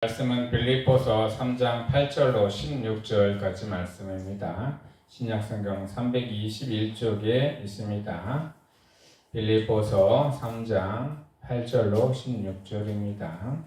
말씀은 빌립보서 3장 8절로 16절까지 말씀입니다. 신약성경 321쪽에 있습니다. 빌립보서 3장 8절로 16절입니다.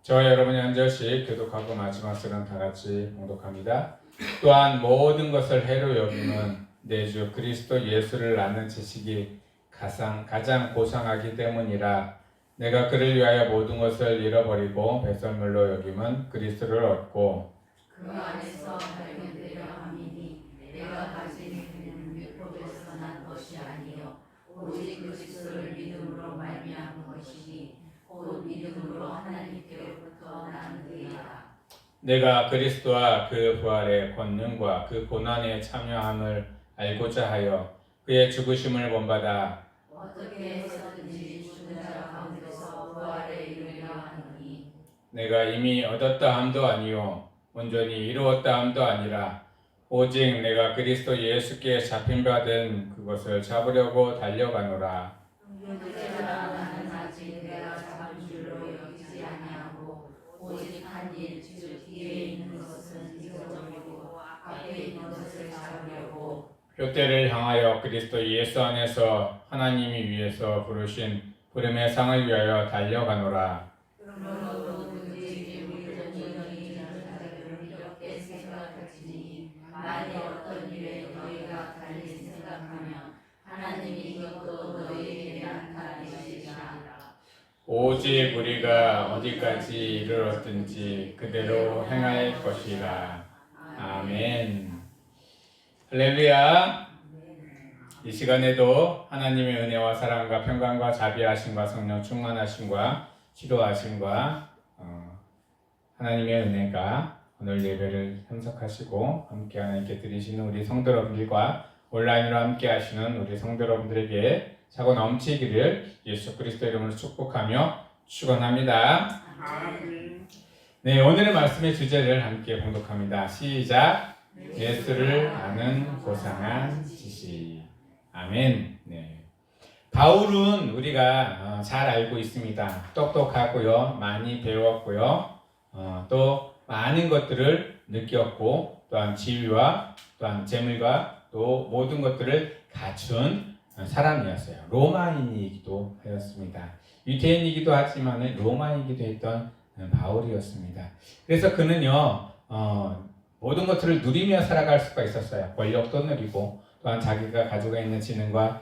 저와 여러분이 한 절씩 교독하고 마지막 절은 다 같이 봉독합니다. 또한 모든 것을 해로 여김은 내 주 그리스도 예수를 아는 지식이 가장 고상하기 때문이라. 내가 그를 위하여 모든 것을 잃어버리고 배설물로 여김은 그리스도를 얻고 그 안에서 발견되려 함이니 내가 가진 힘은 율법에서 난 것이 아니요 오직 그리스도를 믿음으로 말미암은 것이니 곧 믿음으로 하나님께로부터 나는 의라. 내가 그리스도와 그 부활의 권능과 그 고난에 참여함을 알고자 하여 그의 죽으심을 본받아 어떻게 해서든지 죽은 자 가운데서 부활에 이르려 하노니 내가 이미 얻었다 함도 아니요 온전히 이루었다 함도 아니라 오직 내가 그리스도 예수께 잡힌 바 된 그것을 잡으려고 달려가노라. 그때나 나는 아직 내가 잡은 줄로 여기지 아니하고 오직 한 일 즉 뒤에 있는 것은 잊어버리고 앞에 있는 것을 잡으려고 표대를 향하여 그리스도 예수 안에서 하나님이 위에서 부르신 부름의 상을 위하여 달려가노라. 그러므로 누구든지 우리를 온전히 다른 자들을 이렇게 생각할지니 만일 어떤 일에 너희가 달리 생각하면 하나님이 이것도 너희에게 나타내시리라. 오직 우리가 어디까지 이르렀든지 그대로 행할 것이라. 아멘. 할렐루야. 이 시간에도 하나님의 은혜와 사랑과 평강과 자비하심과 성령 충만하심과 치료하심과 하나님의 은혜가 오늘 예배를 참석하시고 함께 하나님께 드리시는 우리 성도 여러분들과 온라인으로 함께 하시는 우리 성도 여러분들에게 차고 넘치기를 예수 그리스도 이름으로 축복하며 축원합니다. 네, 오늘의 말씀의 주제를 함께 봉독합니다. 시작. 예수를 아는 고상한 지식. 아멘. 네. 바울은 우리가 잘 알고 있습니다. 똑똑하고요, 많이 배웠고요, 또 많은 것들을 느꼈고, 또한 지위와 또한 재물과 또 모든 것들을 갖춘 사람이었어요. 로마인이기도 하였습니다. 유대인이기도 하지만 로마인이기도 했던 바울이었습니다. 그래서 그는요, 모든 것들을 누리며 살아갈 수가 있었어요. 권력도 누리고 또한 자기가 가지고 있는 지능과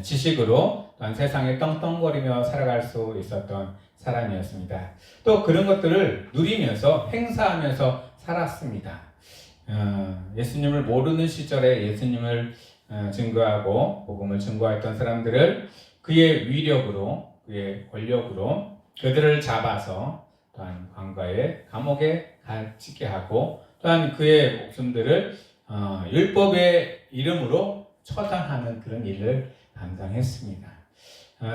지식으로 또한 세상에 떵떵거리며 살아갈 수 있었던 사람이었습니다. 또 그런 것들을 누리면서 행사하면서 살았습니다. 예수님을 모르는 시절에 예수님을 증거하고 복음을 증거했던 사람들을 그의 위력으로 그의 권력으로 그들을 잡아서 또한 관과에 감옥에 갇히게 하고 또한 그의 목숨들을 율법의 이름으로 처단하는 그런 일을 감당했습니다.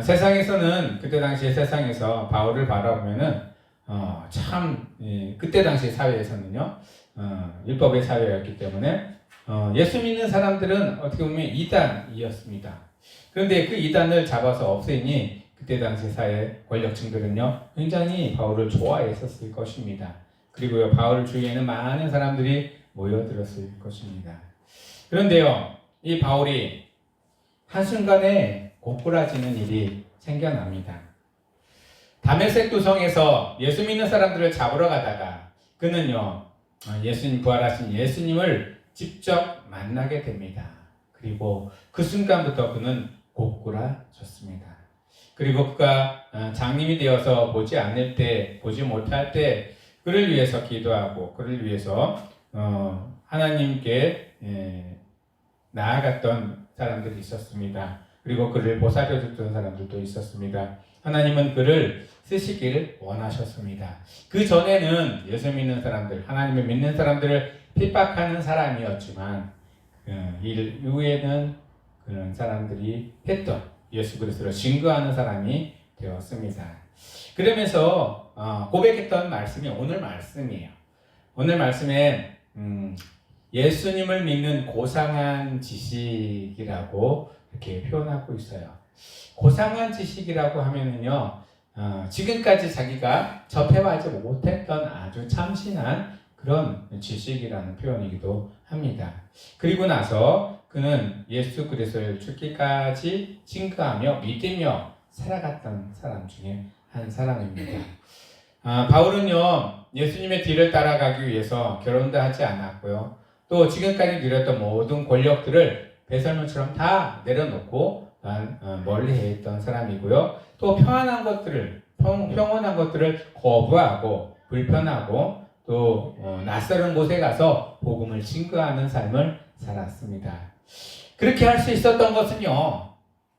세상에서는 그때 당시 세상에서 바울을 바라보면은 그때 당시 사회에서는요 율법의 사회였기 때문에 예수 믿는 사람들은 어떻게 보면 이단이었습니다. 그런데 그 이단을 잡아서 없애니 그때 당시 사회 권력층들은요 굉장히 바울을 좋아했었을 것입니다. 그리고요 바울 주위에는 많은 사람들이 모여들었을 것입니다. 그런데요 이 바울이 한순간에 고꾸라지는 일이 생겨납니다. 다메섹 도성에서 예수 믿는 사람들을 잡으러 가다가 그는요 예수님 부활하신 예수님을 직접 만나게 됩니다. 그리고 그 순간부터 그는 고꾸라졌습니다. 그리고 그가 장님이 되어서 보지 못할 때 그를 위해서 기도하고 그를 위해서 하나님께 나아갔던 사람들이 있었습니다. 그리고 그를 보살펴줬던 사람들도 있었습니다. 하나님은 그를 쓰시기를 원하셨습니다. 그 전에는 예수 믿는 사람들, 하나님을 믿는 사람들을 핍박하는 사람이었지만 일 이후에는 그런 사람들이 했던 예수 그리스도를 증거하는 사람이 되었습니다. 그러면서 고백했던 말씀이 오늘 말씀이에요. 오늘 말씀에 예수님을 믿는 고상한 지식이라고 이렇게 표현하고 있어요. 고상한 지식이라고 하면은요, 지금까지 자기가 접해하지 못했던 아주 참신한 그런 지식이라는 표현이기도 합니다. 그리고 나서 그는 예수 그리스도를 죽기까지 증거하며 믿으며 살아갔던 사람 중에 한 사람입니다. 바울은요, 예수님의 뒤를 따라가기 위해서 결혼도 하지 않았고요. 또 지금까지 누렸던 모든 권력들을 배설물처럼 다 내려놓고 멀리해 있던 사람이고요. 또 평안한 것들을 거부하고 불편하고 또 낯설은 곳에 가서 복음을 증거하는 삶을 살았습니다. 그렇게 할 수 있었던 것은요,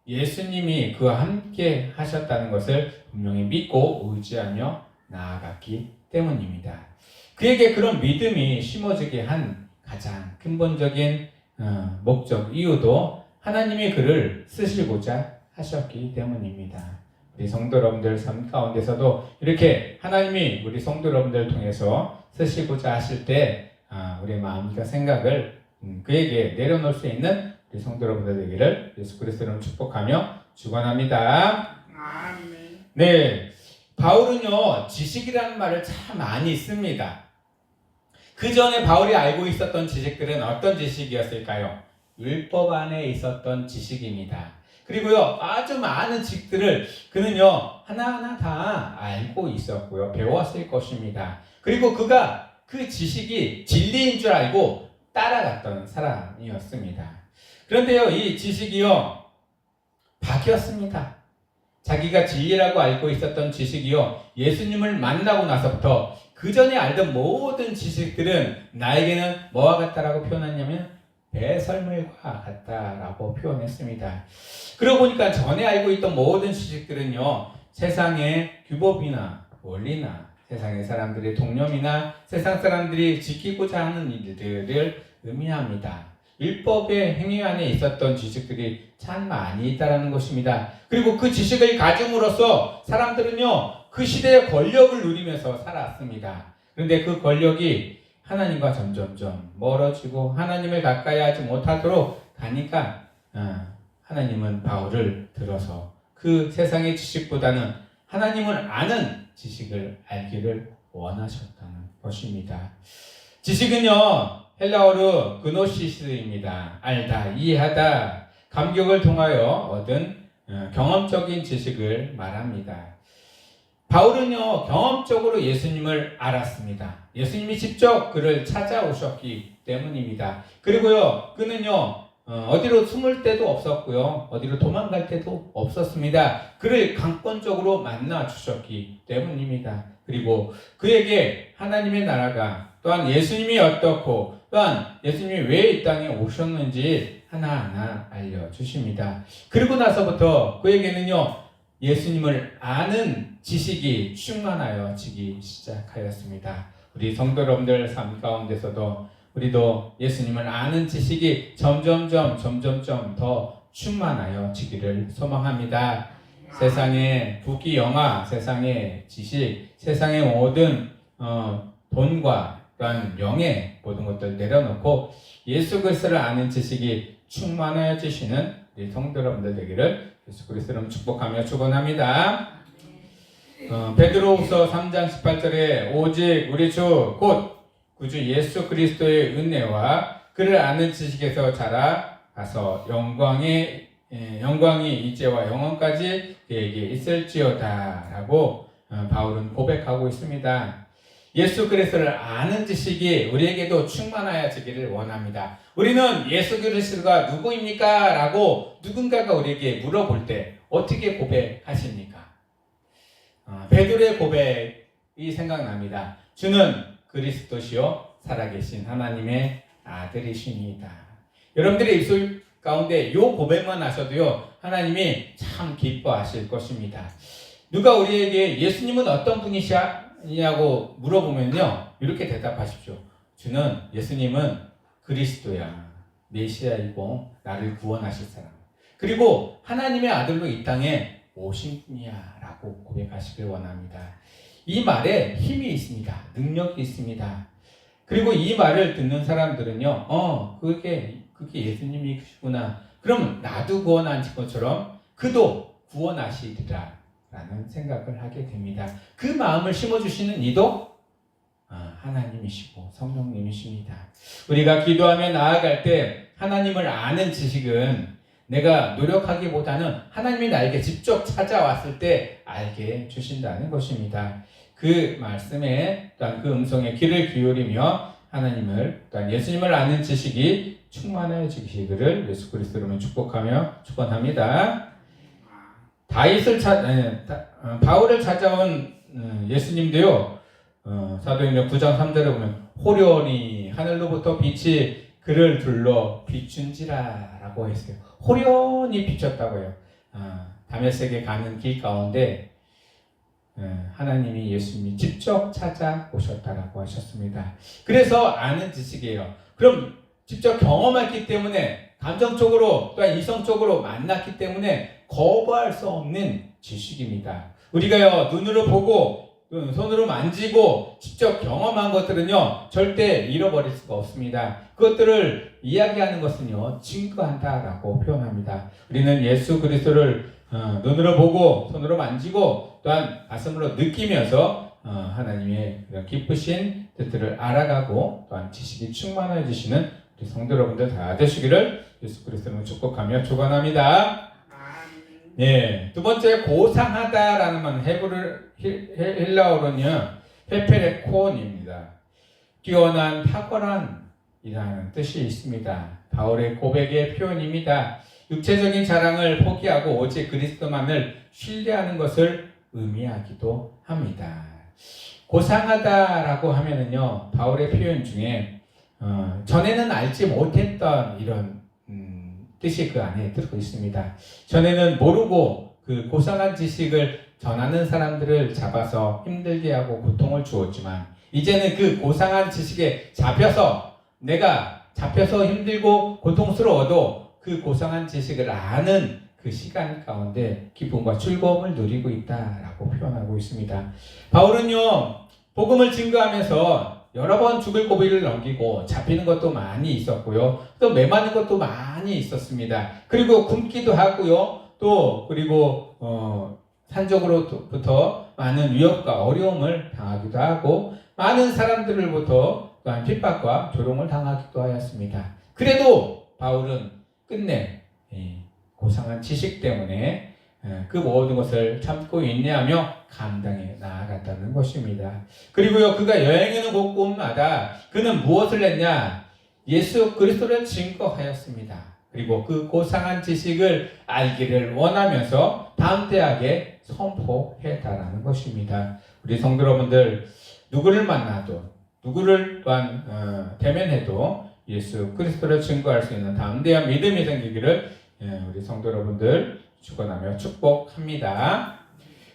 예수님이 그와 함께 하셨다는 것을 분명히 믿고 의지하며 나아갔기 때문입니다. 그에게 그런 믿음이 심어지게 한 가장 근본적인 목적, 이유도 하나님이 그를 쓰시고자 하셨기 때문입니다. 우리 성도 여러분들 삶 가운데서도 이렇게 하나님이 우리 성도 여러분들을 통해서 쓰시고자 하실 때 우리의 마음과 생각을 그에게 내려놓을 수 있는 우리 성도 여러분들 되기를 예수 그리스도로 축복하며 축원합니다. 아멘. 네, 바울은요 지식이라는 말을 참 많이 씁니다. 그 전에 바울이 알고 있었던 지식들은 어떤 지식이었을까요? 율법 안에 있었던 지식입니다. 그리고요 아주 많은 지식들을 그는요 하나하나 다 알고 있었고요 배웠을 것입니다. 그리고 그가 그 지식이 진리인 줄 알고 따라갔던 사람이었습니다. 그런데요 이 지식이요 바뀌었습니다. 자기가 진리라고 알고 있었던 지식이요 예수님을 만나고 나서부터 그 전에 알던 모든 지식들은 나에게는 뭐와 같다라고 표현했냐면 배설물과 같다라고 표현했습니다. 그러고 보니까 전에 알고 있던 모든 지식들은요 세상의 규법이나 원리나 세상의 사람들의 통념이나 세상 사람들이 지키고자 하는 일들을 의미합니다. 율법의 행위 안에 있었던 지식들이 참 많이 있다는 것입니다. 그리고 그 지식을 가짐으로써 사람들은요 그 시대의 권력을 누리면서 살았습니다. 그런데 그 권력이 하나님과 점점점 멀어지고 하나님을 가까이 하지 못하도록 가니까 하나님은 바울을 들어서 그 세상의 지식보다는 하나님을 아는 지식을 알기를 원하셨다는 것입니다. 지식은요 헬라어로 그노시스입니다. 알다, 이해하다, 감격을 통하여 얻은 경험적인 지식을 말합니다. 바울은요 경험적으로 예수님을 알았습니다. 예수님이 직접 그를 찾아오셨기 때문입니다. 그리고요 그는요 어디로 숨을 데도 없었고요 어디로 도망갈 데도 없었습니다. 그를 강권적으로 만나 주셨기 때문입니다. 그리고 그에게 하나님의 나라가 또한 예수님이 어떻고 또한 예수님이 왜 이 땅에 오셨는지 하나하나 알려주십니다. 그리고 나서부터 그에게는요 예수님을 아는 지식이 충만하여지기 시작하였습니다. 우리 성도 여러분들 삶 가운데서도 우리도 예수님을 아는 지식이 점점점 더 충만하여지기를 소망합니다. 세상의 부귀영화, 세상의 지식, 세상의 모든 돈과 또한 명예 모든 것들 내려놓고 예수 그리스도를 아는 지식이 충만해지시는 우리 성도 여러분들 되기를 예수 그리스도로 축복하며 축원합니다. 베드로후서 3장 18절에 오직 우리 주 곧 구주 예수 그리스도의 은혜와 그를 아는 지식에서 자라가서 영광이 이제와 영원까지 그에게 있을지어다 라고 바울은 고백하고 있습니다. 예수 그리스도를 아는 지식이 우리에게도 충만하여지기를 원합니다. 우리는 예수 그리스도가 누구입니까? 라고 누군가가 우리에게 물어볼 때 어떻게 고백하십니까? 베드로의 고백이 생각납니다. 주는 그리스도시요 살아계신 하나님의 아들이십니다. 여러분들의 입술 가운데 이 고백만 하셔도요 하나님이 참 기뻐하실 것입니다. 누가 우리에게 예수님은 어떤 분이시냐고 물어보면요 이렇게 대답하십시오. 주는 예수님은 그리스도야, 메시아이고 나를 구원하실 사람, 그리고 하나님의 아들로 이 땅에 오신 분이야 라고 고백하시길 원합니다. 이 말에 힘이 있습니다. 능력이 있습니다. 그리고 이 말을 듣는 사람들은요 그게 예수님이시구나, 그럼 나도 구원한 것처럼 그도 구원하시리라 라는 생각을 하게 됩니다. 그 마음을 심어주시는 이도 하나님이시고 성령님이십니다. 우리가 기도하며 나아갈 때 하나님을 아는 지식은 내가 노력하기보다는 하나님이 나에게 직접 찾아왔을 때 알게 주신다는 것입니다. 그 말씀에 또한 그 음성에 귀를 기울이며 하나님을 또한 예수님을 아는 지식이 충만해지기를 예수 그리스도로 축복하며 축원합니다. 바울을 찾아온 예수님도요. 사도행전 9장 3절에 보면 호련히 하늘로부터 빛이 그를 둘러 비춘지라 라고 했어요. 호련히 비쳤다고 해요. 다메섹에 가는 길 가운데 하나님이 예수님이 직접 찾아오셨다라고 하셨습니다. 그래서 아는 지식이에요. 그럼 직접 경험했기 때문에 감정적으로 또한 이성적으로 만났기 때문에 거부할 수 없는 지식입니다. 우리가요 눈으로 보고 손으로 만지고 직접 경험한 것들은요 절대 잃어버릴 수가 없습니다. 그것들을 이야기하는 것은요 증거한다라고 표현합니다. 우리는 예수 그리스도를 눈으로 보고 손으로 만지고 또한 가슴으로 느끼면서 하나님의 그런 기쁘신 뜻들을 알아가고 또한 지식이 충만해지시는 우리 성도 여러분들 다 되시기를 예수 그리스도로 축복하며 축원합니다. 네, 두 번째 고상하다라는 말 헬라어로는요 페페레콘입니다. 뛰어난 탁월한이라는 뜻이 있습니다. 바울의 고백의 표현입니다. 육체적인 자랑을 포기하고 오직 그리스도만을 신뢰하는 것을 의미하기도 합니다. 고상하다라고 하면은요 바울의 표현 중에 전에는 알지 못했던 이런 뜻이 그 안에 들어 있습니다. 전에는 모르고 그 고상한 지식을 전하는 사람들을 잡아서 힘들게 하고 고통을 주었지만 이제는 그 고상한 지식에 내가 잡혀서 힘들고 고통스러워도 그 고상한 지식을 아는 그 시간 가운데 기쁨과 즐거움을 누리고 있다라고 표현하고 있습니다. 바울은요 복음을 증거하면서 여러 번 죽을 고비를 넘기고 잡히는 것도 많이 있었고요. 또 매맞는 것도 많이 있었습니다. 그리고 굶기도 하고요. 그리고 산적으로부터 많은 위협과 어려움을 당하기도 하고 많은 사람들로부터 또한 핍박과 조롱을 당하기도 하였습니다. 그래도 바울은 끝내 고상한 지식 때문에 그 모든 것을 참고 인내하며 감당해 나아갔다는 것입니다. 그리고요 그가 여행하는 곳곳마다 그는 무엇을 했냐? 예수 그리스도를 증거하였습니다. 그리고 그 고상한 지식을 알기를 원하면서 담대하게 선포했다라는 것입니다. 우리 성도 여러분들 누구를 만나도 누구를 또한 대면해도 예수 그리스도를 증거할 수 있는 담대한 믿음이 생기기를 우리 성도 여러분들 축원하며 축복합니다.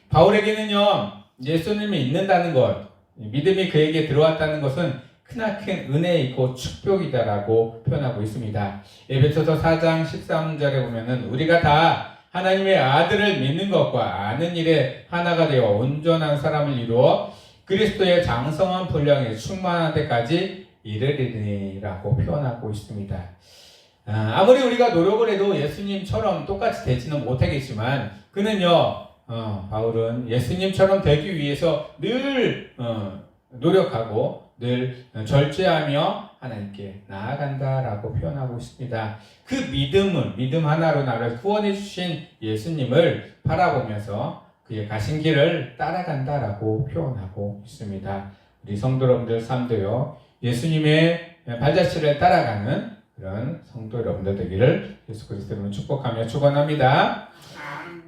바울에게는요 예수님이 있는다는 것, 믿음이 그에게 들어왔다는 것은 크나큰 은혜이고 축복이다라고 표현하고 있습니다. 에베소서 4장 13절에 보면은 우리가 다 하나님의 아들을 믿는 것과 아는 일에 하나가 되어 온전한 사람을 이루어 그리스도의 장성한 분량에 충만한 데까지 이르리니라고 표현하고 있습니다. 아무리 우리가 노력을 해도 예수님처럼 똑같이 되지는 못하겠지만 그는요 바울은 예수님처럼 되기 위해서 늘 노력하고 늘 절제하며 하나님께 나아간다라고 표현하고 있습니다. 그 믿음 하나로 나를 구원해 주신 예수님을 바라보면서 그의 가신 길을 따라간다라고 표현하고 있습니다. 우리 성도 여러분들 삶도요 예수님의 발자취를 따라가는 그런 성도 여러분들 되기를 예수 그리스도로 축복하며 축원합니다.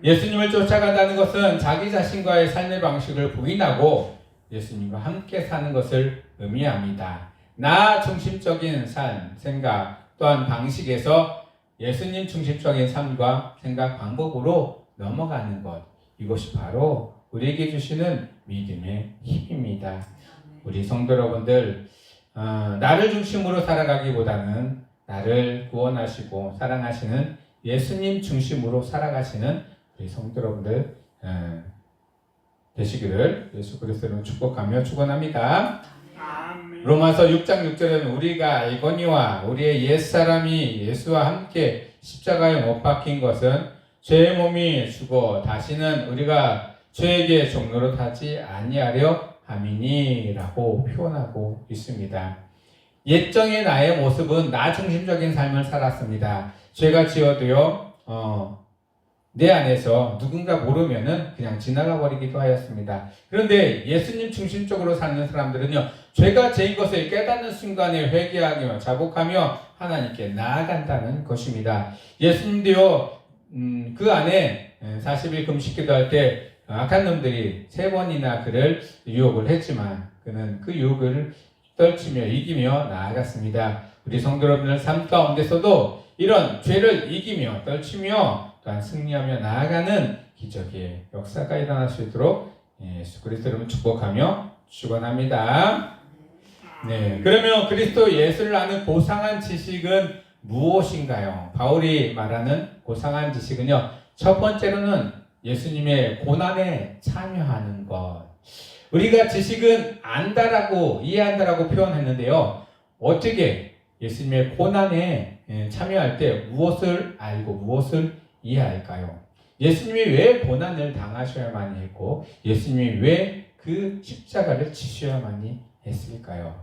예수님을 쫓아간다는 것은 자기 자신과의 삶의 방식을 부인하고 예수님과 함께 사는 것을 의미합니다. 나 중심적인 삶, 생각 또한 방식에서 예수님 중심적인 삶과 생각 방법으로 넘어가는 것, 이것이 바로 우리에게 주시는 믿음의 힘입니다. 우리 성도 여러분들 나를 중심으로 살아가기보다는 나를 구원하시고 사랑하시는 예수님 중심으로 살아가시는 우리 성도 여러분들 되시기를 예수 그리스도로 축복하며 축원합니다. 로마서 6장 6절에는 우리가 알거니와 우리의 옛사람이 예수와 함께 십자가에 못 박힌 것은 죄의 몸이 죽어 다시는 우리가 죄에게 종로로 타지 아니하려 함이니라고 표현하고 있습니다. 옛정의 나의 모습은 나 중심적인 삶을 살았습니다. 죄가 지어도요 내 안에서 누군가 모르면은 그냥 지나가 버리기도 하였습니다. 그런데 예수님 중심적으로 사는 사람들은요, 죄가 죄인 것을 깨닫는 순간에 회개하며 자복하며 하나님께 나아간다는 것입니다. 예수님도요, 그 안에 40일 금식 기도할 때 악한 놈들이 3번이나 그를 유혹을 했지만 그는 그 유혹을 떨치며 이기며 나아갔습니다. 우리 성도 여러분들 삶 가운데서도 이런 죄를 이기며 떨치며 또한 승리하며 나아가는 기적의 역사가 일어날 수 있도록 예수 그리스도 이름으로 축복하며 축원합니다. 네, 그러면 그리스도 예수를 아는 고상한 지식은 무엇인가요? 바울이 말하는 고상한 지식은요, 첫 번째로는 예수님의 고난에 참여하는 것. 우리가 지식은 안다라고 이해한다라고 표현했는데요, 어떻게 예수님의 고난에 참여할 때 무엇을 알고 무엇을 이해할까요? 예수님이 왜 고난을 당하셔야만 했고 예수님이 왜 그 십자가를 지셔야만 했을까요?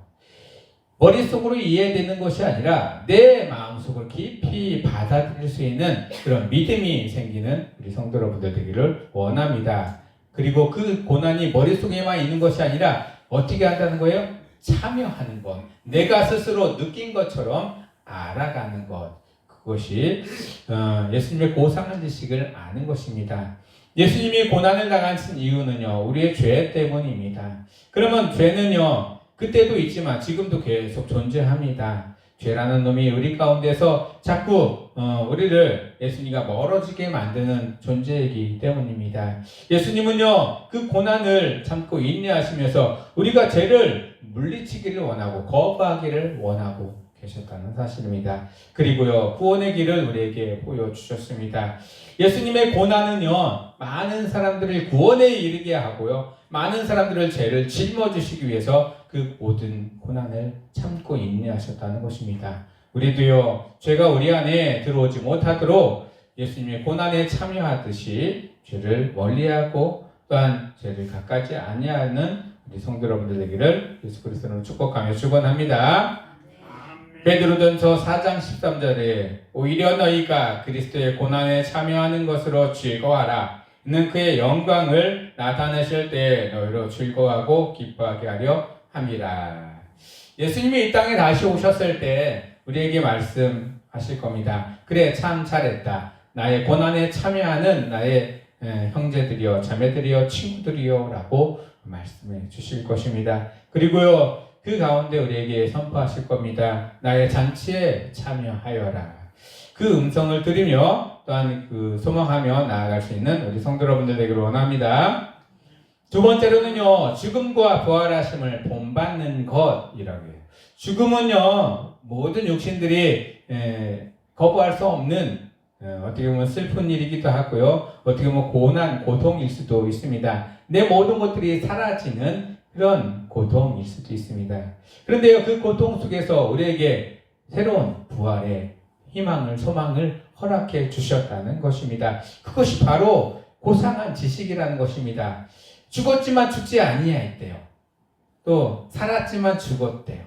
머릿속으로 이해되는 것이 아니라 내 마음속으로 깊이 받아들일 수 있는 그런 믿음이 생기는 우리 성도 여러분들 되기를 원합니다. 그리고 그 고난이 머릿속에만 있는 것이 아니라 어떻게 한다는 거예요? 참여하는 것. 내가 스스로 느낀 것처럼 알아가는 것. 그것이 예수님의 고상한 지식을 아는 것입니다. 예수님이 고난을 당하신 이유는요, 우리의 죄 때문입니다. 그러면 죄는요, 그때도 있지만 지금도 계속 존재합니다. 죄라는 놈이 우리 가운데서 자꾸 우리를 예수님과 멀어지게 만드는 존재이기 때문입니다. 예수님은요, 그 고난을 참고 인내하시면서 우리가 죄를 물리치기를 원하고 거부하기를 원하고 계셨다는 사실입니다. 그리고요, 구원의 길을 우리에게 보여주셨습니다. 예수님의 고난은요, 많은 사람들을 구원에 이르게 하고요, 많은 사람들을 죄를 짊어지시기 위해서 그 모든 고난을 참고 인내하셨다는 것입니다. 우리도요, 죄가 우리 안에 들어오지 못하도록 예수님의 고난에 참여하듯이 죄를 멀리하고 또한 죄를 가까이 아니하는 우리 성도 여러분들 되기를 예수 그리스도로 축복하며 축원합니다. 베드로전서 4장 13절에 오히려 너희가 그리스도의 고난에 참여하는 것으로 즐거워하라. 이는 그의 영광을 나타내실 때 너희로 즐거워하고 기뻐하게 하려 함이라. 예수님이 이 땅에 다시 오셨을 때 우리에게 말씀하실 겁니다. 그래, 참 잘했다. 나의 고난에 참여하는 나의 형제들이여 자매들이여 친구들이여 라고 말씀해 주실 것입니다. 그리고요, 그 가운데 우리에게 선포하실 겁니다. 나의 잔치에 참여하여라. 그 음성을 들으며 또한 그 소망하며 나아갈 수 있는 우리 성도 여러분들 되기를 원합니다. 두 번째로는요, 죽음과 부활하심을 본받는 것이라고 해요. 죽음은요, 모든 육신들이 거부할 수 없는 어떻게 보면 슬픈 일이기도 하고요, 어떻게 보면 고난, 고통일 수도 있습니다. 내 모든 것들이 사라지는 그런 고통일 수도 있습니다. 그런데요, 그 고통 속에서 우리에게 새로운 부활의 희망을, 소망을 허락해 주셨다는 것입니다. 그것이 바로 고상한 지식이라는 것입니다. 죽었지만 죽지 아니하였대요. 또 살았지만 죽었대요.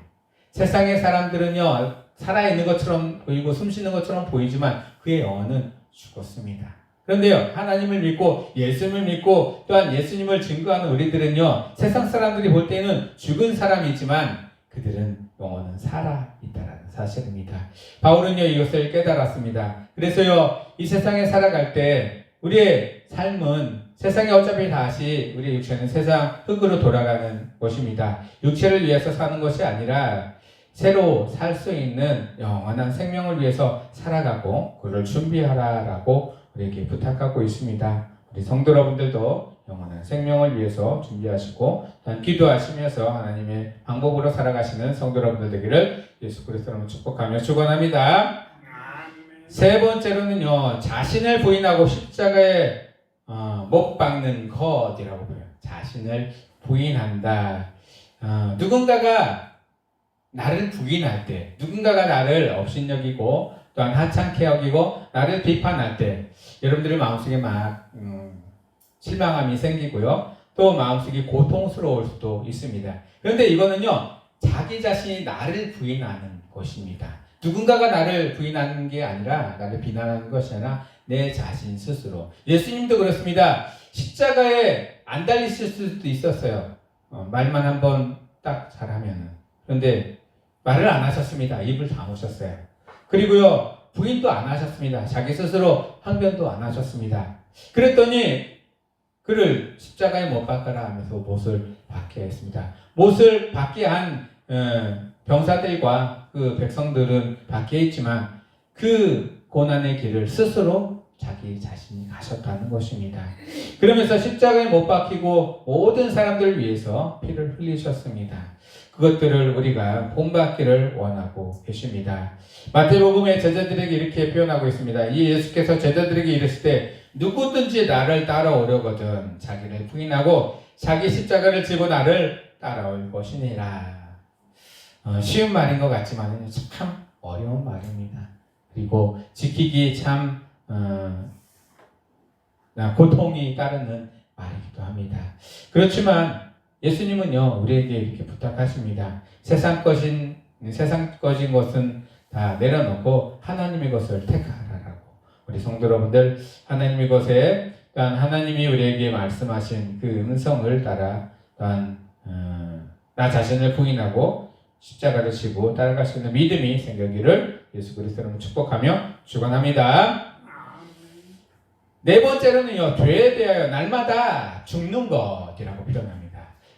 세상의 사람들은요, 살아있는 것처럼 보이고 숨쉬는 것처럼 보이지만 그의 영혼은 죽었습니다. 그런데요, 하나님을 믿고 예수님을 믿고 또한 예수님을 증거하는 우리들은요, 세상 사람들이 볼 때는 죽은 사람이지만 그들은 영혼은 살아있다는 사실입니다. 바울은요, 이것을 깨달았습니다. 그래서요, 이 세상에 살아갈 때 우리의 삶은 세상에 어차피 다시 우리 육체는 세상 흙으로 돌아가는 것입니다. 육체를 위해서 사는 것이 아니라 새로 살 수 있는 영원한 생명을 위해서 살아가고 그를 준비하라라고 우리에게 부탁하고 있습니다. 우리 성도 여러분들도 영원한 생명을 위해서 준비하시고 또한 기도하시면서 하나님의 방법으로 살아가시는 성도 여러분들 되기를 예수 그리스도로 축복하며 축원합니다. 세 번째로는요, 자신을 부인하고 십자가에 못 박는 것이라고 보여요. 자신을 부인한다. 누군가가 나를 부인할 때, 누군가가 나를 업신여기고 또한 하찮게 여기고 나를 비판할 때 여러분들의 마음속에 막 실망함이 생기고요. 또 마음속이 고통스러울 수도 있습니다. 그런데 이거는요, 자기 자신이 나를 부인하는 것입니다. 누군가가 나를 부인하는 게 아니라, 나를 비난하는 것이 아니라 내 자신 스스로. 예수님도 그렇습니다. 십자가에 안 달리실 수도 있었어요. 말만 한번 딱 잘하면은. 그런데 말을 안 하셨습니다. 입을 다무셨어요. 그리고요, 부인도 안 하셨습니다. 자기 스스로 항변도 안 하셨습니다. 그랬더니 그를 십자가에 못 박아라 하면서 못을 받게 했습니다. 못을 받게 한 병사들과 그 백성들은 밖에 있지만 그 고난의 길을 스스로 자기 자신이 가셨다는 것입니다. 그러면서 십자가에 못 박히고 모든 사람들을 위해서 피를 흘리셨습니다. 그것들을 우리가 본받기를 원하고 계십니다. 마태복음의 제자들에게 이렇게 표현하고 있습니다. 이 예수께서 제자들에게 이르실 때 누구든지 나를 따라오려거든 자기를 부인하고 자기 십자가를 지고 나를 따라올 것이니라. 쉬운 말인 것 같지만 참 어려운 말입니다. 그리고 지키기 참 고통이 따르는 말이기도 합니다. 그렇지만 예수님은요, 우리에게 이렇게 부탁하십니다. 세상 것인 것은 다 내려놓고 하나님의 것을 택하라라고. 우리 성도 여러분들, 하나님의 것에 또한 하나님이 우리에게 말씀하신 그 음성을 따라 또한 나 자신을 부인하고 십자가를 지고 따라갈 수 있는 믿음이 생기기를 예수 그리스도로 축복하며 축원합니다. 네 번째로는요, 죄에 대하여 날마다 죽는 것이라고 표현합니다.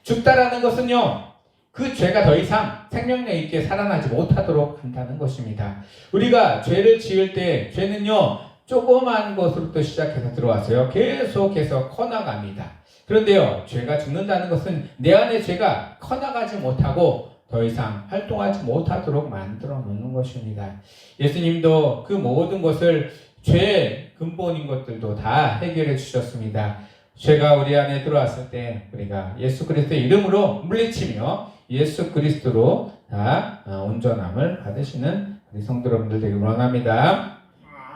죽다라는 것은요, 그 죄가 더 이상 생명력 있게 살아나지 못하도록 한다는 것입니다. 우리가 죄를 지을 때 죄는요, 조그만 것으로부터 시작해서 들어왔어요. 계속해서 커나갑니다. 그런데요, 죄가 죽는다는 것은 내 안에 죄가 커나가지 못하고 더 이상 활동하지 못하도록 만들어 놓는 것입니다. 예수님도 그 모든 것을 죄의 근본인 것들도 다 해결해 주셨습니다. 죄가 우리 안에 들어왔을 때 우리가 예수 그리스도의 이름으로 물리치며 예수 그리스도로 다 온전함을 받으시는 우리 성도 여러분들 되길 원합니다.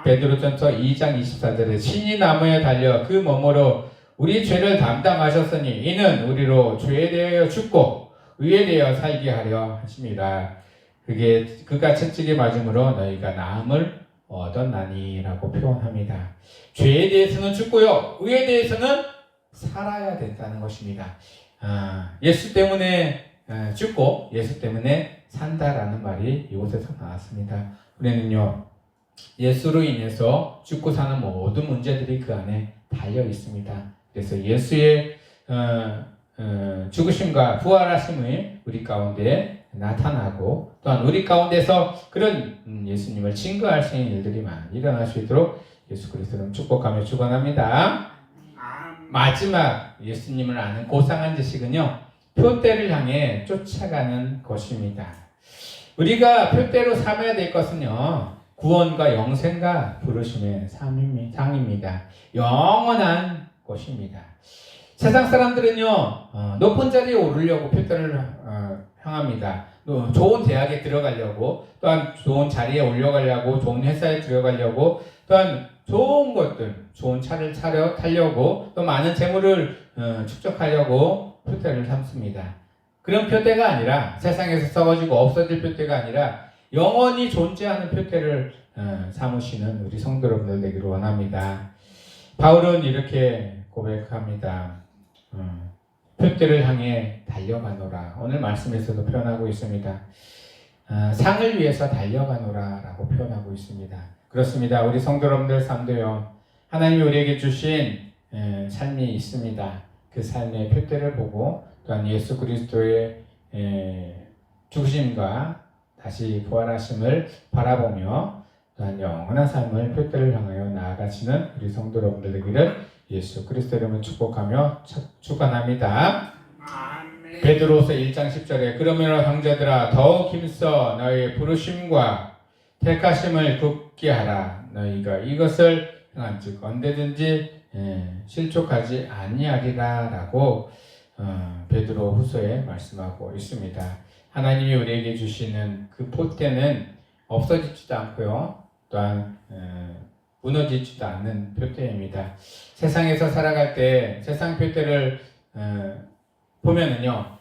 베드로전서 2장 24절에 신이 나무에 달려 그 몸으로 우리 죄를 담당하셨으니 이는 우리로 죄에 대하여 죽고 의에 대하여 살게 하려 하심이라. 그가 채찍에 맞음으로 너희가 나음을 얻었나니라고 표현합니다. 죄에 대해서는 죽고요, 의에 대해서는 살아야 된다는 것입니다. 예수 때문에 죽고 예수 때문에 산다라는 말이 이곳에서 나왔습니다. 우리는요, 예수로 인해서 죽고 사는 모든 문제들이 그 안에 달려 있습니다. 그래서 예수의 죽으심과 부활하심이 우리 가운데 나타나고 또한 우리 가운데서 그런 예수님을 증거할 수 있는 일들이 많이 일어날 수 있도록 예수 그리스도를 축복하며 축원합니다. 마지막 예수님을 아는 고상한 지식은요, 표대를 향해 쫓아가는 것입니다. 우리가 표대로 삼아야 될 것은요, 구원과 영생과 부르심의 상입니다. 영원한 것입니다. 세상 사람들은요, 높은 자리에 오르려고 표대를 향합니다. 또 좋은 대학에 들어가려고, 또한 좋은 자리에 올려가려고, 좋은 회사에 들어가려고, 또한 좋은 것들, 좋은 차를 타려고, 또 많은 재물을 축적하려고 표대를 삼습니다. 그런 표대가 아니라, 세상에서 썩어지고 없어질 표대가 아니라 영원히 존재하는 표대를 삼으시는 우리 성도 여러분들 되기를 원합니다. 바울은 이렇게 고백합니다. 표대를 향해 달려가노라. 오늘 말씀에서도 표현하고 있습니다. 상을 위해서 달려가노라 라고 표현하고 있습니다. 그렇습니다. 우리 성도 여러분들 삶도요, 하나님이 우리에게 주신 삶이 있습니다. 그 삶의 표대를 보고 또한 예수 그리스도의 죽으심과 다시 부활하심을 바라보며 또한 영원한 삶을 표대를 향하여 나아가시는 우리 성도 여러분들 되기를 예수 그리스도 이름으로 축복하며 축원합니다. 베드로서 1장 10절에 그러므로 형제들아 더욱 힘써 너희의 부르심과 택하심을 굳게 하라. 너희가 이것을 행한즉 언제든지 실족하지 아니하리라 라고 베드로 후서에 말씀하고 있습니다. 하나님이 우리에게 주시는 그 포대는 없어지지도 않고요, 또한 무너지지도 않는 표대입니다. 세상에서 살아갈 때 세상 표대를 보면은요,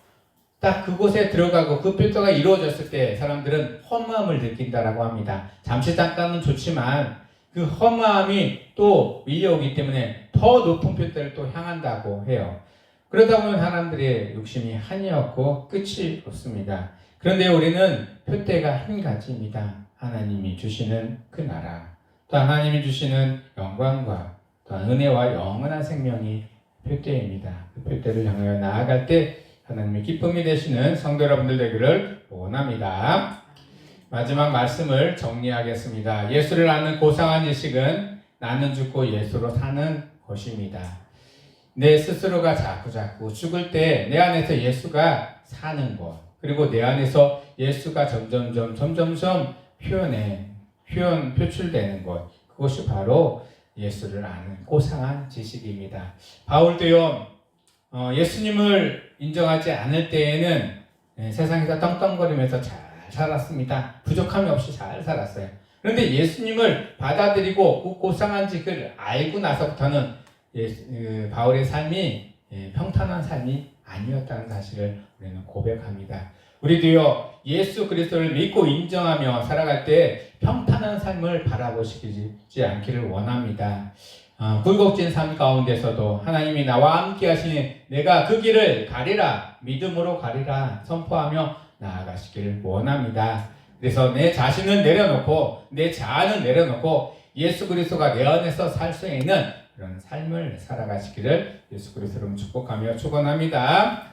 딱 그곳에 들어가고 그 표대가 이루어졌을 때 사람들은 허무함을 느낀다라고 합니다. 잠시 잠깐은 좋지만 그 허무함이 또 밀려오기 때문에 더 높은 표대를 또 향한다고 해요. 그러다 보면 사람들의 욕심이 한이었고 끝이 없습니다. 그런데 우리는 표대가 한 가지입니다. 하나님이 주시는 그 나라, 또 하나님이 주시는 영광과 또 은혜와 영원한 생명이 표대입니다. 그 표대를 향하여 나아갈 때 하나님의 기쁨이 되시는 성도 여러분들 되기를 원합니다. 마지막 말씀을 정리하겠습니다. 예수를 아는 고상한 지식은 나는 죽고 예수로 사는 것입니다. 내 스스로가 자꾸 죽을 때 내 안에서 예수가 사는 것, 그리고 내 안에서 예수가 점점 표출되는 것, 그것이 바로 예수를 아는 고상한 지식입니다. 바울도요, 예수님을 인정하지 않을 때에는 세상에서 떵떵거리면서 잘 살았습니다. 부족함이 없이 잘 살았어요. 그런데 예수님을 받아들이고 그 고상한 지식을 알고 나서부터는 바울의 삶이 평탄한 삶이 아니었다는 사실을 우리는 고백합니다. 우리도요, 예수 그리스도를 믿고 인정하며 살아갈 때 평탄한 삶을 바라보시지 않기를 원합니다. 굴곡진 삶 가운데서도 하나님이 나와 함께 하시니 내가 그 길을 가리라, 믿음으로 가리라 선포하며 나아가시기를 원합니다. 그래서 내 자신을 내려놓고 내 자아는 내려놓고 예수 그리스도가 내 안에서 살 수 있는 그런 삶을 살아가시기를 예수 그리스도로 축복하며 축원합니다.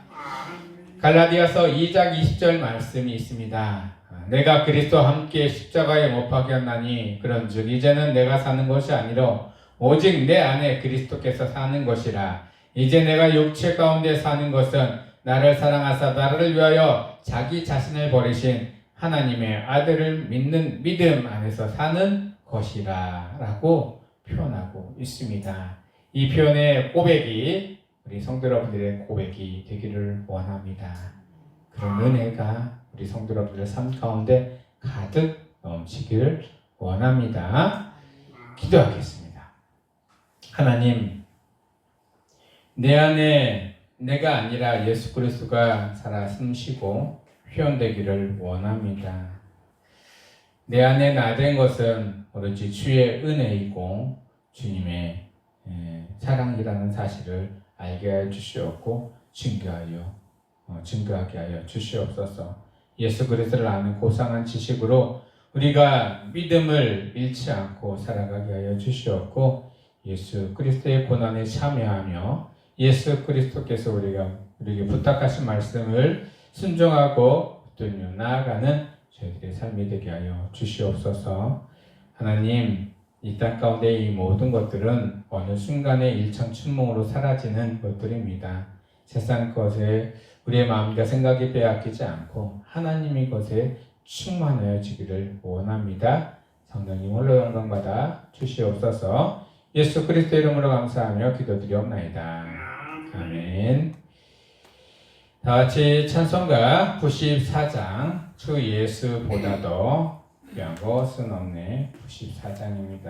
갈라디아서 2장 20절 말씀이 있습니다. 내가 그리스도와 함께 십자가에 못 박혔나니 그런즉 이제는 내가 사는 것이 아니라 오직 내 안에 그리스도께서 사는 것이라. 이제 내가 육체 가운데 사는 것은 나를 사랑하사 나를 위하여 자기 자신을 버리신 하나님의 아들을 믿는 믿음 안에서 사는 것이라 라고 표현하고 있습니다. 이 표현의 고백이 우리 성도 여러분들의 고백이 되기를 원합니다. 그런 은혜가 우리 성도 여러분들의 삶 가운데 가득 넘치기를 원합니다. 기도하겠습니다. 하나님, 내 안에 내가 아니라 예수 그리스도가 살아 숨쉬고 표현되기를 원합니다. 내 안에 나 된 것은 오로지 주의 은혜이고 주님의 사랑이라는 사실을 알게 하여 주시옵고 증거하게 하여 주시옵소서. 예수 그리스도를 아는 고상한 지식으로 우리가 믿음을 잃지 않고 살아가게 하여 주시옵고 예수 그리스도의 고난에 참여하며 예수 그리스도께서 우리에게 부탁하신 말씀을 순종하고 붙들며 나아가는 저희들의 삶이 되게 하여 주시옵소서. 하나님, 이 땅 가운데 이 모든 것들은 어느 순간에 일천춘몽으로 사라지는 것들입니다. 세상 것에 우리의 마음과 생각이 빼앗기지 않고 하나님의 것에 충만해지기를 원합니다. 성령님 홀로 영광 받아 주시옵소서. 예수 그리스도의 이름으로 감사하며 기도드리옵나이다. 아멘. 다같이 찬송가 94장 주 예수보다도 귀한 것은 없네 94장입니다.